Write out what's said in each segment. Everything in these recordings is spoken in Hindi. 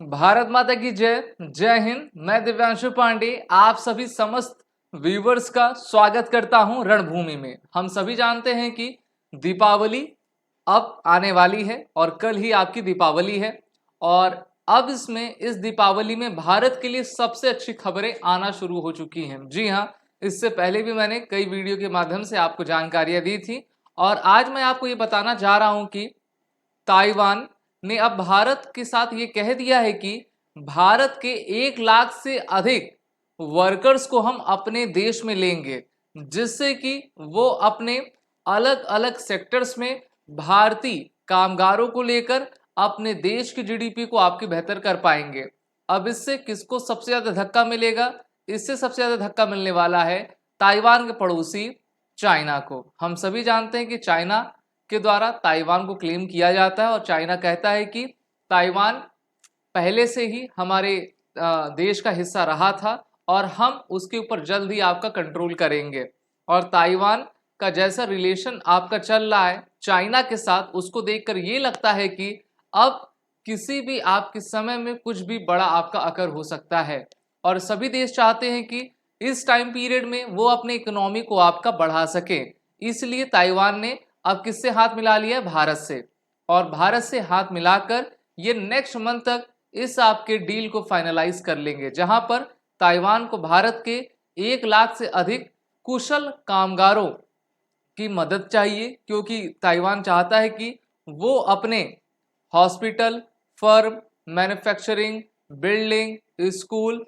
भारत माता की जय। जय हिंद। मैं दिव्यांशु पांडे आप सभी समस्त व्यूवर्स का स्वागत करता हूं रणभूमि में। हम सभी जानते हैं कि दीपावली अब आने वाली है और कल ही आपकी दीपावली है। और अब इस दीपावली में भारत के लिए सबसे अच्छी खबरें आना शुरू हो चुकी हैं। जी हाँ, इससे पहले भी मैंने कई वीडियो के माध्यम से आपको जानकारियां दी थी और आज मैं आपको ये बताना जा रहा हूं कि ताइवान ने अब भारत के साथ ये कह दिया है कि भारत के 1 लाख से अधिक वर्कर्स को हम अपने देश में लेंगे, जिससे कि वो अपने अलग अलग सेक्टर्स में भारतीय कामगारों को लेकर अपने देश की जीडीपी को आपकी बेहतर कर पाएंगे। अब इससे किसको सबसे ज्यादा धक्का मिलेगा? इससे सबसे ज्यादा धक्का मिलने वाला है ताइवान के पड़ोसी चाइना को। हम सभी जानते हैं कि चाइना के द्वारा ताइवान को क्लेम किया जाता है और चाइना कहता है कि ताइवान पहले से ही हमारे देश का हिस्सा रहा था और हम उसके ऊपर जल्द ही आपका कंट्रोल करेंगे। और ताइवान का जैसा रिलेशन आपका चल रहा है चाइना के साथ, उसको देखकर ये लगता है कि अब किसी भी आपके समय में कुछ भी बड़ा आपका अकर हो सकता है। और सभी देश चाहते हैं कि इस टाइम पीरियड में वो अपने इकोनॉमी को आपका बढ़ा सके। इसलिए ताइवान ने अब किससे हाथ मिला लिया है? भारत से। और भारत से हाथ मिलाकर ये नेक्स्ट मंथ तक इस आपके डील को फाइनलाइज कर लेंगे, जहां पर ताइवान को भारत के 1 लाख से अधिक कुशल कामगारों की मदद चाहिए, क्योंकि ताइवान चाहता है कि वो अपने hospital, firm, manufacturing, building, school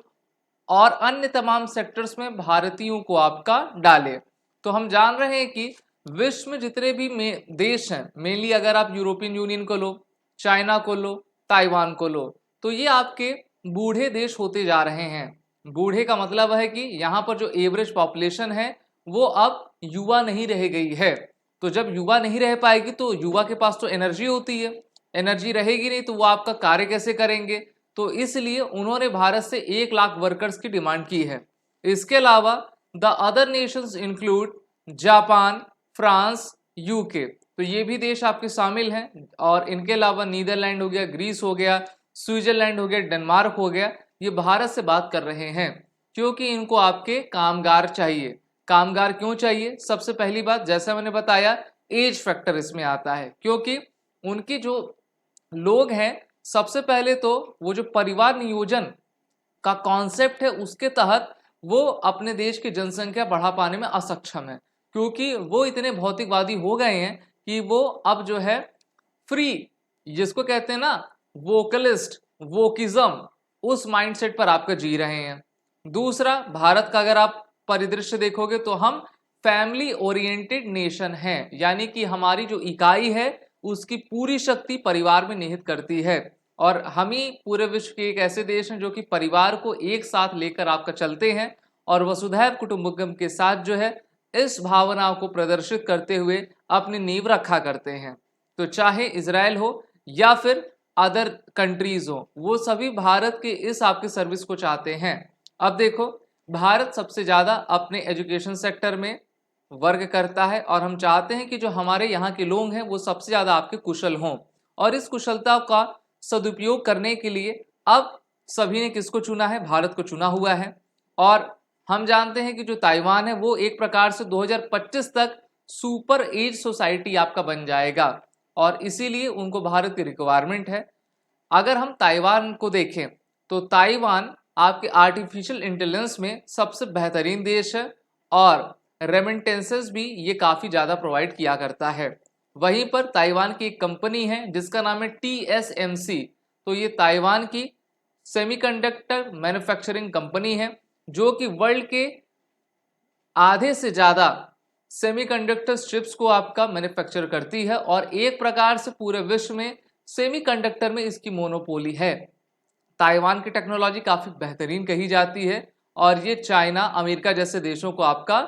और अन्य तमाम सेक्टर्स में भारतीयों को आपका डाले। तो हम जान रहे हैं कि विश्व में जितने भी देश हैं, मेनली अगर आप यूरोपियन यूनियन को लो, चाइना को लो, ताइवान को लो, तो ये आपके बूढ़े देश होते जा रहे हैं। बूढ़े का मतलब है कि यहाँ पर जो एवरेज पॉपुलेशन है वो अब युवा नहीं रह गई है। तो जब युवा नहीं रह पाएगी तो युवा के पास तो एनर्जी होती है, एनर्जी रहेगी नहीं तो वो आपका कार्य कैसे करेंगे? तो इसलिए उन्होंने भारत से 1 लाख वर्कर्स की डिमांड की है। इसके अलावा the other Nations include Japan, France, UK, तो ये भी देश आपके शामिल हैं। और इनके अलावा नीदरलैंड हो गया, ग्रीस हो गया, स्विट्जरलैंड हो गया, डेनमार्क हो गया, ये भारत से बात कर रहे हैं क्योंकि इनको आपके कामगार चाहिए। कामगार क्यों चाहिए? सबसे पहली बात, जैसा मैंने बताया, एज फैक्टर इसमें आता है, क्योंकि उनके जो लोग हैं, सबसे पहले तो वो जो परिवार नियोजन का कॉन्सेप्ट है उसके तहत वो अपने देश की जनसंख्या बढ़ा पाने में असक्षम है, क्योंकि वो इतने भौतिकवादी हो गए हैं कि वो अब जो है फ्री, जिसको कहते हैं ना वोकलिस्ट, वोकिज्म, उस माइंडसेट पर आपका जी रहे हैं। दूसरा, भारत का अगर आप परिदृश्य देखोगे तो हम फैमिली ओरिएंटेड नेशन हैं, यानी कि हमारी जो इकाई है उसकी पूरी शक्ति परिवार में निहित करती है। और हम ही पूरे विश्व के एक ऐसे देश हैं जो कि परिवार को एक साथ लेकर आपका चलते हैं और वसुधैव कुटुंबकम के साथ जो है इस भावना को प्रदर्शित करते हुए अपनी नींव रखा करते हैं। तो चाहे इजराइल हो या फिर अदर कंट्रीज हो, वो सभी भारत के इस आपके सर्विस को चाहते हैं। अब देखो, भारत सबसे ज्यादा अपने एजुकेशन सेक्टर में वर्क करता है और हम चाहते हैं कि जो हमारे यहाँ के लोग हैं वो सबसे ज्यादा आपके कुशल हों। और इस कुशलता का सदुपयोग करने के लिए अब सभी ने किसको चुना है? भारत को चुना हुआ है। और हम जानते हैं कि जो ताइवान है वो एक प्रकार से 2025 तक सुपर एज सोसाइटी आपका बन जाएगा और इसीलिए उनको भारत की रिक्वायरमेंट है। अगर हम ताइवान को देखें तो ताइवान आपके आर्टिफिशियल इंटेलिजेंस में सबसे बेहतरीन देश है और रेमिटेंसेस भी ये काफ़ी ज़्यादा प्रोवाइड किया करता है। वहीं पर ताइवान की एक कंपनी है जिसका नाम है TSMC, तो ये ताइवान की सेमीकंडक्टर मैन्युफैक्चरिंग कंपनी है जो कि वर्ल्ड के आधे से ज़्यादा सेमीकंडक्टर चिप्स को आपका मैन्युफैक्चर करती है और एक प्रकार से पूरे विश्व में सेमीकंडक्टर में इसकी मोनोपोली है। ताइवान की टेक्नोलॉजी काफ़ी बेहतरीन कही जाती है और ये चाइना, अमेरिका जैसे देशों को आपका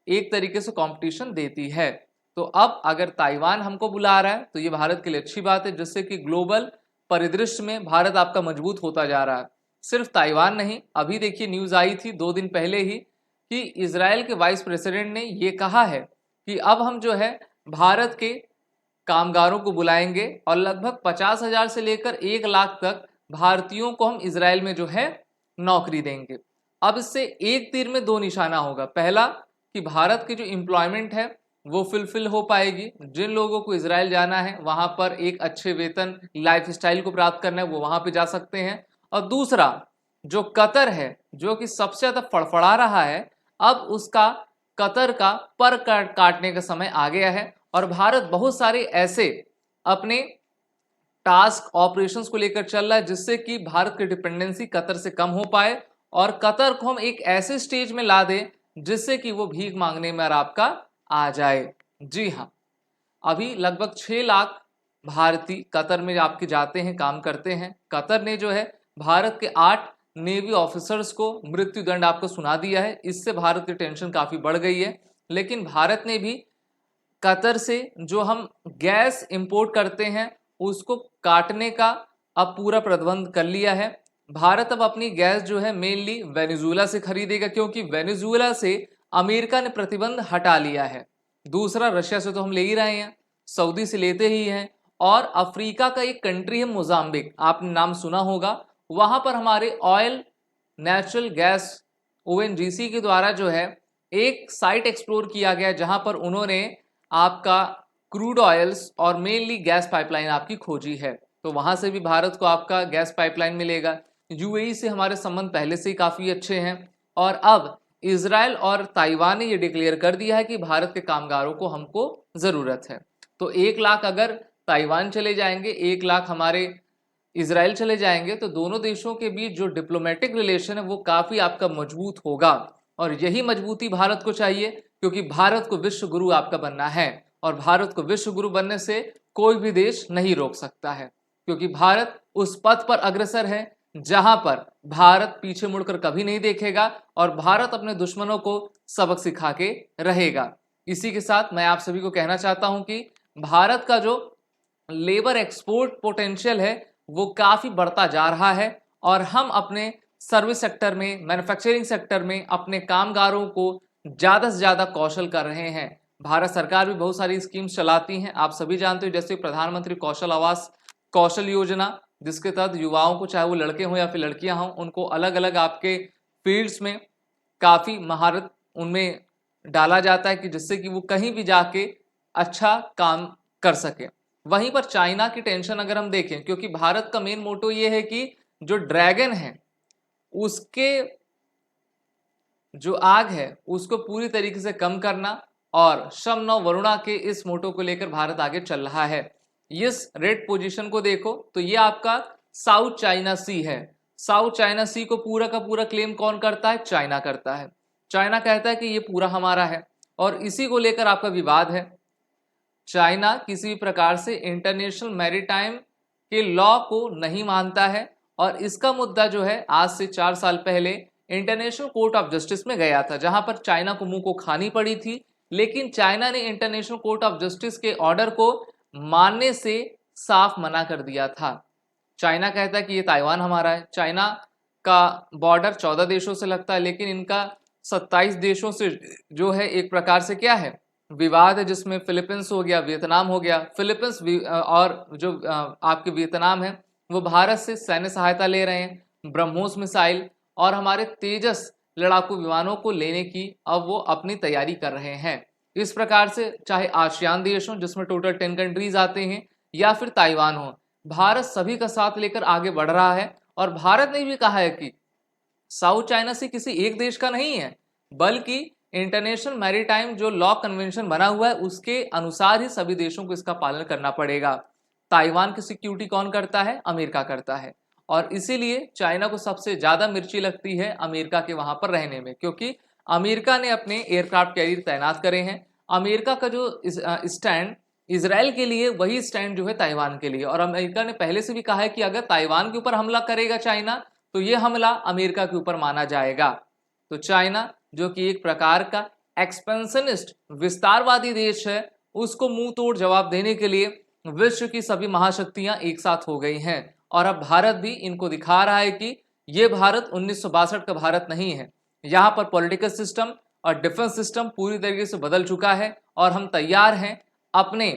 एक तरीके से कंपटीशन देती है। तो अब अगर ताइवान हमको बुला रहा है तो ये भारत के लिए अच्छी बात है, जिससे कि ग्लोबल परिदृश्य में भारत आपका मजबूत होता जा रहा है। सिर्फ ताइवान नहीं, अभी देखिए न्यूज़ आई थी 2 दिन पहले ही कि इजराइल के वाइस प्रेसिडेंट ने ये कहा है कि अब हम जो है भारत के कामगारों को बुलाएंगे और लगभग 50,000 से लेकर 1 लाख तक भारतीयों को हम इजराइल में जो है नौकरी देंगे। अब इससे एक तीर में दो निशाना होगा। पहला कि भारत की जो एम्प्लॉयमेंट है वो फुलफिल हो पाएगी, जिन लोगों को इजराइल जाना है वहां पर एक अच्छे वेतन लाइफस्टाइल को प्राप्त करना है वो वहां पे जा सकते हैं। और दूसरा जो कतर है जो कि सबसे ज्यादा फड़फड़ा रहा है, अब उसका कतर का पर काटने का समय आ गया है और भारत बहुत सारे ऐसे अपने टास्क ऑपरेशंस को लेकर चल रहा है जिससे कि भारत की डिपेंडेंसी कतर से कम हो पाए और कतर को हम एक ऐसे स्टेज में ला दें जिससे कि वो भीख मांगने में और आपका आ जाए। जी हाँ, अभी लगभग 6 लाख भारतीय कतर में आपके जाते हैं, काम करते हैं। कतर ने जो है भारत के 8 नेवी ऑफिसर्स को मृत्यु दंड आपको सुना दिया है। इससे भारत की टेंशन काफी बढ़ गई है। लेकिन भारत ने भी कतर से जो हम गैस इंपोर्ट करते हैं उसको काटने का अब पूरा प्रबंध कर लिया है। भारत अब अपनी गैस जो है मेनली वेनेजुएला से खरीदेगा, क्योंकि वेनेजुएला से अमेरिका ने प्रतिबंध हटा लिया है। दूसरा, रशिया से तो हम ले ही रहे हैं, सऊदी से लेते ही हैं, और अफ्रीका का एक कंट्री है मोजाम्बिक, आपने नाम सुना होगा। वहां पर हमारे ऑयल नेचुरल गैस ओएनजीसी के द्वारा जो है एक साइट एक्सप्लोर किया गया जहां पर उन्होंने आपका क्रूड ऑयल्स और मेनली गैस पाइपलाइन आपकी खोजी है। तो वहां से भी भारत को आपका गैस पाइपलाइन मिलेगा। यूएई से हमारे संबंध पहले से ही काफी अच्छे हैं और अब इजराइल और ताइवान ने ये डिक्लेयर कर दिया है कि भारत के कामगारों को हमको जरूरत है। तो 1 लाख अगर ताइवान चले जाएंगे, 1 लाख हमारे इजराइल चले जाएंगे, तो दोनों देशों के बीच जो डिप्लोमेटिक रिलेशन है वो काफी आपका मजबूत होगा। और यही मजबूती भारत को चाहिए, क्योंकि भारत को विश्व गुरु आपका बनना है और भारत को विश्व गुरु बनने से कोई भी देश नहीं रोक सकता है, क्योंकि भारत उस पथ पर अग्रसर है जहां पर भारत पीछे मुड़कर कभी नहीं देखेगा और भारत अपने दुश्मनों को सबक सिखा के रहेगा। इसी के साथ मैं आप सभी को कहना चाहता हूं कि भारत का जो लेबर एक्सपोर्ट पोटेंशियल है वो काफी बढ़ता जा रहा है और हम अपने सर्विस सेक्टर में, मैन्युफैक्चरिंग सेक्टर में अपने कामगारों को ज्यादा से ज्यादा कौशल कर रहे हैं। भारत सरकार भी बहुत सारी स्कीम्स चलाती हैं, आप सभी जानते हो, जैसे प्रधानमंत्री कौशल आवास कौशल योजना, जिसके तहत युवाओं को, चाहे वो लड़के हों या फिर लड़कियां हों, उनको अलग अलग आपके फील्ड्स में काफी महारत उनमें डाला जाता है कि जिससे कि वो कहीं भी जाके अच्छा काम कर सके। वहीं पर चाइना की टेंशन अगर हम देखें, क्योंकि भारत का मेन मोटो ये है कि जो ड्रैगन है उसके जो आग है उसको पूरी तरीके से कम करना, और शम नौ वरुणा के इस मोटो को लेकर भारत आगे चल रहा है। इस रेड पोजीशन को देखो तो ये आपका साउथ चाइना सी है। साउथ चाइना सी को पूरा का पूरा क्लेम कौन करता है? चाइना करता है। चाइना कहता है कि ये पूरा हमारा है और इसी को लेकर आपका विवाद है। चाइना किसी भी प्रकार से इंटरनेशनल मैरीटाइम के लॉ को नहीं मानता है और इसका मुद्दा जो है आज से 4 साल पहले इंटरनेशनल कोर्ट ऑफ जस्टिस में गया था, जहां पर चाइना को मुंह को खानी पड़ी थी। लेकिन चाइना ने इंटरनेशनल कोर्ट ऑफ जस्टिस के ऑर्डर को मानने से साफ मना कर दिया था। चाइना कहता है कि ये ताइवान हमारा है। चाइना का बॉर्डर 14 देशों से लगता है, लेकिन इनका 27 देशों से जो है एक प्रकार से क्या है, विवाद है, जिसमें फिलीपींस हो गया, वियतनाम हो गया। फिलीपींस और जो आपके वियतनाम है वो भारत से सैन्य सहायता ले रहे हैं, ब्रह्मोस मिसाइल और हमारे तेजस लड़ाकू विमानों को लेने की अब वो अपनी तैयारी कर रहे हैं। इस प्रकार से चाहे आसियान देश हो जिसमें टोटल 10 कंट्रीज आते हैं या फिर ताइवान हो, भारत सभी का साथ लेकर आगे बढ़ रहा है। और भारत ने भी कहा है कि साउथ चाइना सी किसी एक देश का नहीं है, बल्कि इंटरनेशनल मैरीटाइम जो लॉ कन्वेंशन बना हुआ है उसके अनुसार ही सभी देशों को इसका पालन करना पड़ेगा। ताइवान की सिक्योरिटी कौन करता है? अमेरिका करता है। और इसीलिए चाइना को सबसे ज्यादा मिर्ची लगती है अमेरिका के वहां पर रहने में, क्योंकि अमेरिका ने अपने एयरक्राफ्ट कैरियर तैनात करे हैं। अमेरिका का जो स्टैंड इजराइल के लिए, वही स्टैंड जो है ताइवान के लिए। और अमेरिका ने पहले से भी कहा है कि अगर ताइवान के ऊपर हमला करेगा चाइना तो ये हमला अमेरिका के ऊपर माना जाएगा। तो चाइना जो कि एक प्रकार का एक्सपेंशनिस्ट विस्तारवादी देश है, उसको मुंह तोड़ जवाब देने के लिए विश्व की सभी महाशक्तियां एक साथ हो गई हैं। और अब भारत भी इनको दिखा रहा है कि ये भारत 1962 का भारत नहीं है। यहाँ पर पॉलिटिकल सिस्टम और डिफेंस सिस्टम पूरी तरीके से बदल चुका है और हम तैयार हैं अपने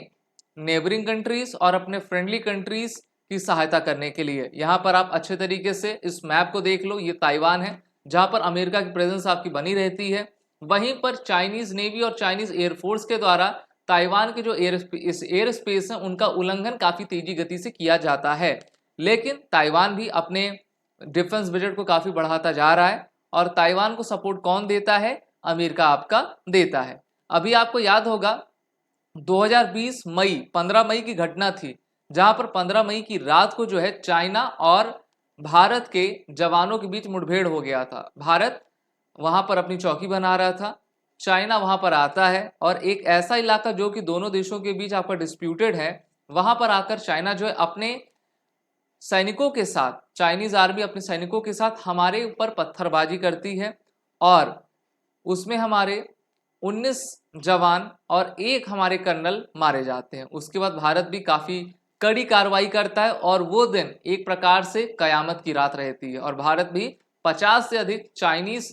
नेबरिंग कंट्रीज और अपने फ्रेंडली कंट्रीज की सहायता करने के लिए। यहाँ पर आप अच्छे तरीके से इस मैप को देख लो, ये ताइवान है जहाँ पर अमेरिका की प्रेजेंस आपकी बनी रहती है। वहीं पर चाइनीज नेवी और चाइनीज एयरफोर्स के द्वारा ताइवान के जो एयर स्पेस है उनका उल्लंघन काफी तेजी गति से किया जाता है। लेकिन ताइवान भी अपने डिफेंस बजट को काफी बढ़ाता जा रहा है और ताइवान को सपोर्ट कौन देता है? अमेरिका आपका देता है। अभी आपको याद होगा 2020 मई 15 मई की घटना थी जहां पर 15 मई की रात को जो है चाइना और भारत के जवानों के बीच मुठभेड़ हो गया था। भारत वहां पर अपनी चौकी बना रहा था, चाइना वहां पर आता है और एक ऐसा इलाका जो कि दोनों देशों के बीच आपका डिस्प्यूटेड है, वहां पर आकर चाइना जो है अपने सैनिकों के साथ, चाइनीज आर्मी अपने सैनिकों के साथ हमारे ऊपर पत्थरबाजी करती है और उसमें हमारे 19 जवान और एक हमारे कर्नल मारे जाते हैं। उसके बाद भारत भी काफी कड़ी कार्रवाई करता है और वो दिन एक प्रकार से कयामत की रात रहती है और भारत भी 50 से अधिक चाइनीज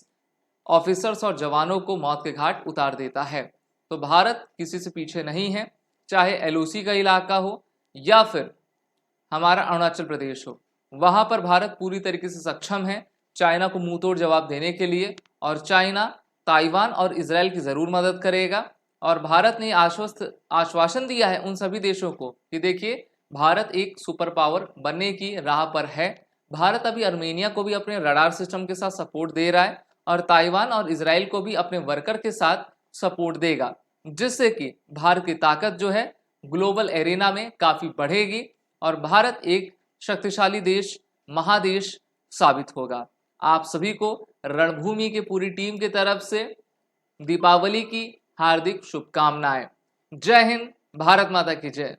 ऑफिसर्स और जवानों को मौत के घाट उतार देता है। तो भारत किसी से पीछे नहीं है, चाहे एलओसी का इलाका हो या फिर हमारा अरुणाचल प्रदेश हो, वहां पर भारत पूरी तरीके से सक्षम है चाइना को मुंह तोड़ जवाब देने के लिए और चाइना ताइवान और इजराइल की जरूर मदद करेगा। और भारत ने आश्वासन दिया है उन सभी देशों को कि देखिए भारत एक सुपर पावर बनने की राह पर है। भारत अभी अर्मेनिया को भी अपने रडार सिस्टम के साथ सपोर्ट दे रहा है और ताइवान और इजराइल को भी अपने वर्कर के साथ सपोर्ट देगा, जिससे कि भारत की ताकत जो है ग्लोबल एरिना में काफी बढ़ेगी और भारत एक शक्तिशाली देश, महादेश साबित होगा। आप सभी को रणभूमि की पूरी टीम की तरफ से दीपावली की हार्दिक शुभकामनाएं। जय हिंद, भारत माता की जय।